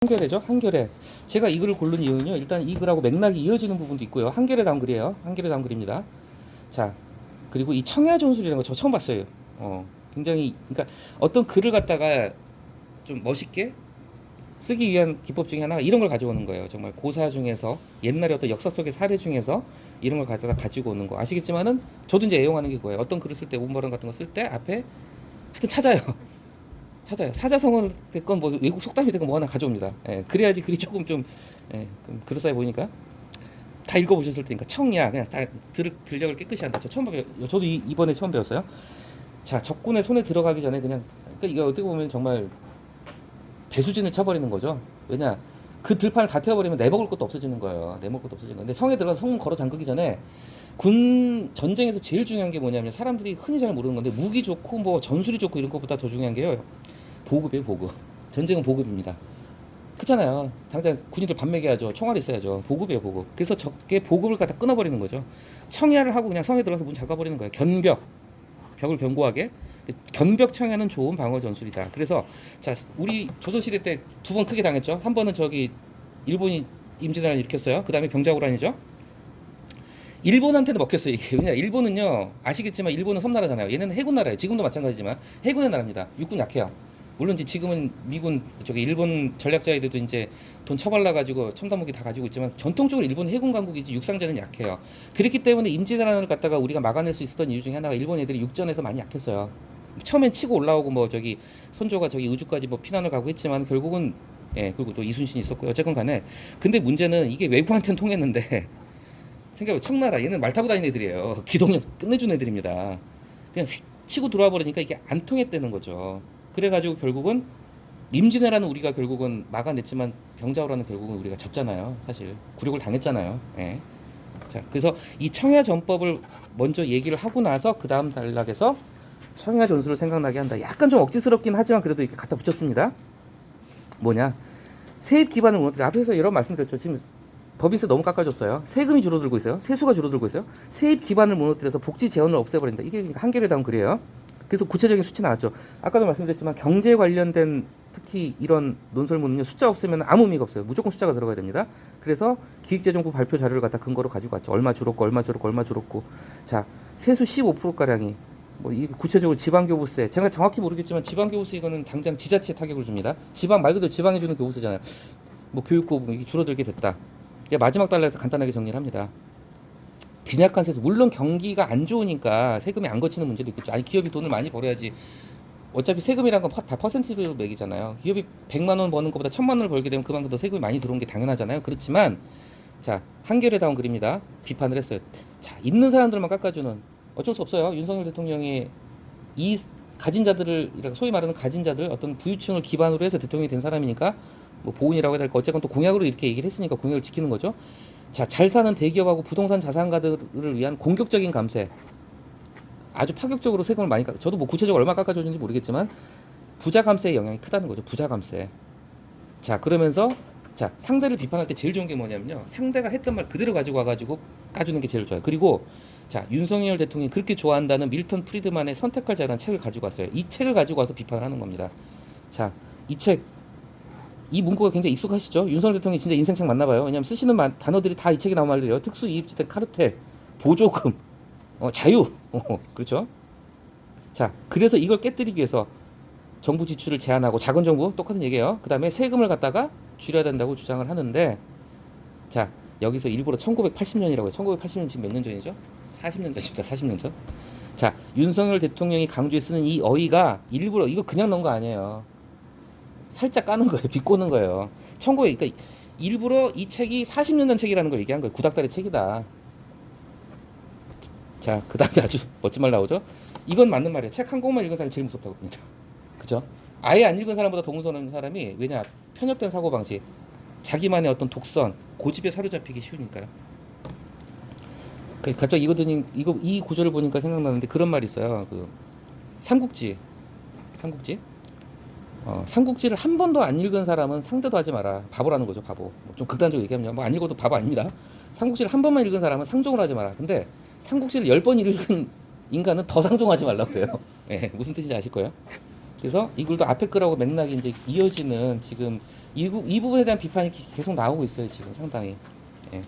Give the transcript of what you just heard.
한겨레죠. 한겨레. 제가 이 글을 고른 이유는요. 일단 이 글하고 맥락이 이어지는 부분도 있고요. 한겨레 다운 글이에요. 한겨레 다운 글입니다. 자, 그리고 이 청야전술이라는 거 저 처음 봤어요. 굉장히 그러니까 어떤 글을 갖다가 좀 멋있게 쓰기 위한 기법 중에 하나가 이런 걸 가져오는 거예요. 정말 고사 중에서 옛날에 어떤 역사 속의 사례 중에서 이런 걸 가지고 오는 거 아시겠지만은 저도 이제 애용하는 게 그거예요. 어떤 글을 쓸 때 문버런 같은 거 쓸 때 앞에 하여튼 찾아요. 찾아요. 사자성어 됐건 뭐 외국 속담이 됐건 뭐 하나 가져옵니다. 예, 그래야지 글이 조금 좀 좀 그럴싸해 보이니까 다 읽어보셨을 테니까 청야 그냥 다 들력을 깨끗이 한다. 저 처음 배워요. 저도 이번에 처음 배웠어요. 자, 적군의 손에 들어가기 전에 그냥 그러니까 이게 어떻게 보면 정말 배수진을 쳐버리는 거죠. 왜냐 그 들판을 다 태워버리면 내먹을 것도 없어지는 거예요. 내먹을 것도 없어지는 거예요. 근데 성에 들어가서 성문 걸어 잠그기 전에 군 전쟁에서 제일 중요한 게 뭐냐면 사람들이 흔히 잘 모르는 건데 무기 좋고 뭐 전술이 좋고 이런 것보다 더 중요한 게요. 보급이에요, 보급. 전쟁은 보급입니다. 그렇잖아요. 당장 군인들 밥 먹여야죠. 총알이 있어야죠. 보급이에요, 보급. 그래서 적게 보급을 갖다 끊어버리는 거죠. 청야를 하고 그냥 성에 들어가서 문 잠가버리는 거예요. 견벽. 벽을 견고하게. 견벽 청야는 좋은 방어 전술이다. 그래서 자, 우리 조선시대 때 두 번 크게 당했죠. 한 번은 저기 일본이 임진왜란을 일으켰어요. 그 다음에 병자호란이죠. 일본한테도 먹혔어요 이게. 왜냐 일본은요 아시겠지만 일본은 섬나라잖아요. 얘는 해군 나라예요. 지금도 마찬가지지만 해군의 나라입니다. 육군 약해요. 물론 이제 지금은 미군 저기 일본 전략자들도 이제 돈 처발라 가지고 첨단 무기 다 가지고 있지만 전통적으로 일본 해군 강국이지 육상자는 약해요. 그렇기 때문에 임진왜란을 갖다가 우리가 막아낼 수 있었던 이유 중에 하나가 일본 애들이 육전에서 많이 약했어요. 처음엔 치고 올라오고 뭐 저기 선조가 저기 의주까지 뭐 피난을 가고 했지만 결국은 예 그리고 또 이순신이 있었고요. 어쨌건 간에 근데 문제는 이게 외국한테는 통했는데 생각해보면 청나라 얘는 말 타고 다니는 애들이에요. 기동력 끝내준 애들입니다. 그냥 휙 치고 들어와 버리니까 이게 안 통했다는 거죠. 그래가지고 결국은 임진왜란은 우리가 결국은 막아냈지만 병자호란은 결국은 우리가 졌잖아요. 사실 굴욕을 당했잖아요. 예. 자, 그래서 이 청야전법을 먼저 얘기를 하고 나서 그 다음 단락에서 청야전술을 생각나게 한다. 약간 좀 억지스럽긴 하지만 그래도 이렇게 갖다 붙였습니다. 뭐냐? 세입 기반을 무너뜨려. 앞에서 여러 번 말씀드렸죠. 지금 법인세 너무 깎아줬어요. 세금이 줄어들고 있어요. 세수가 줄어들고 있어요. 세입 기반을 무너뜨려서 복지 재원을 없애버린다. 이게 한겨레 다운 글이에요. 그래서 구체적인 수치 나왔죠. 아까도 말씀드렸지만 경제 관련된 특히 이런 논설문은요 숫자 없으면 아무 의미가 없어요. 무조건 숫자가 들어가야 됩니다. 그래서 기획재정부 발표 자료를 갖다 근거로 가지고 왔죠. 얼마 줄었고 얼마 줄었고 얼마 줄었고. 자, 세수 15% 가량이 뭐 이 구체적으로 지방교부세 제가 정확히 모르겠지만 지방교부세 이거는 당장 지자체에 타격을 줍니다. 지방 말 그대로 지방에 주는 교부세잖아요. 뭐 교육고 이게 줄어들게 됐다. 마지막 달러에서 간단하게 정리를 합니다. 빈약한 세수 물론 경기가 안 좋으니까 세금이 안 거치는 문제도 있겠죠. 아니 기업이 돈을 많이 벌어야지. 어차피 세금이란 건 다 퍼센티지로 매기잖아요. 기업이 100만 원 버는 것보다 1000만 원을 벌게 되면 그만큼 더 세금이 많이 들어오는 게 당연하잖아요. 그렇지만 자 한겨레 다운 글입니다. 비판을 했어요. 자 있는 사람들만 깎아주는 어쩔 수 없어요. 윤석열 대통령이 이 가진 자들을 소위 말하는 가진 자들 어떤 부유층을 기반으로 해서 대통령이 된 사람이니까 뭐 보훈이라고 해야 될까 어쨌건 또 공약으로 이렇게 얘기를 했으니까 공약을 지키는 거죠. 자, 잘 사는 대기업하고 부동산 자산가들을 위한 공격적인 감세. 아주 파격적으로 세금을 많이 저도 뭐 구체적으로 얼마 깎아줬는지 모르겠지만 부자 감세의 영향이 크다는 거죠. 부자 감세. 자, 그러면서 자, 상대를 비판할 때 제일 좋은 게 뭐냐면요. 상대가 했던 말 그대로 가지고 와가지고 까주는 게 제일 좋아요. 그리고 자, 윤석열 대통령이 그렇게 좋아한다는 밀턴 프리드만의 선택할 자유라는 책을 가지고 왔어요. 이 책을 가지고 와서 비판을 하는 겁니다. 자, 이 문구가 굉장히 익숙하시죠? 윤석열 대통령이 진짜 인생책 맞나 봐요. 왜냐하면 쓰시는 단어들이 다 이 책에 나온 말들이에요. 특수이입지대 카르텔, 보조금, 자유, 그렇죠? 자, 그래서 이걸 깨뜨리기 위해서 정부 지출을 제한하고 작은 정부 똑같은 얘기예요. 그 다음에 세금을 갖다가 줄여야 된다고 주장을 하는데, 자 여기서 일부러 1980년이라고 해요. 1980년 지금 몇 년 전이죠? 40년 전입니다. 40년 전. 자, 윤석열 대통령이 강조해 쓰는 이 어휘가 일부러 이거 그냥 넣은 거 아니에요. 살짝 까는 거예요. 비꼬는 거예요. 그러니까 일부러 이 책이 40년 전 책이라는 걸 얘기한 거예요. 구닥다리 책이다. 자, 그 다음에 아주 멋진 말 나오죠. 이건 맞는 말이에요. 책 한 권만 읽은 사람이 제일 무섭다고 합니다. 그죠? 아예 안 읽은 사람보다 더 무서운 사람이 왜냐? 편협된 사고방식, 자기만의 어떤 독선, 고집에 사로잡히기 쉬우니까요. 갑자기 이 구절을 보니까 생각나는데 그런 말이 있어요. 그 삼국지 삼국지를 한 번도 안 읽은 사람은 상대도 하지 마라. 바보라는 거죠, 바보. 좀 극단적으로 얘기하면 뭐 안 읽어도 바보 아닙니다. 삼국지를 한 번만 읽은 사람은 상종을 하지 마라. 근데 삼국지를 10번 읽은 인간은 더 상종하지 말라고 해요. 예, 무슨 뜻인지 아실 거예요. 그래서 이 글도 앞에 글하고 맥락이 이제 이어지는 지금 이 부분에 대한 비판이 계속 나오고 있어요 지금 상당히. 예.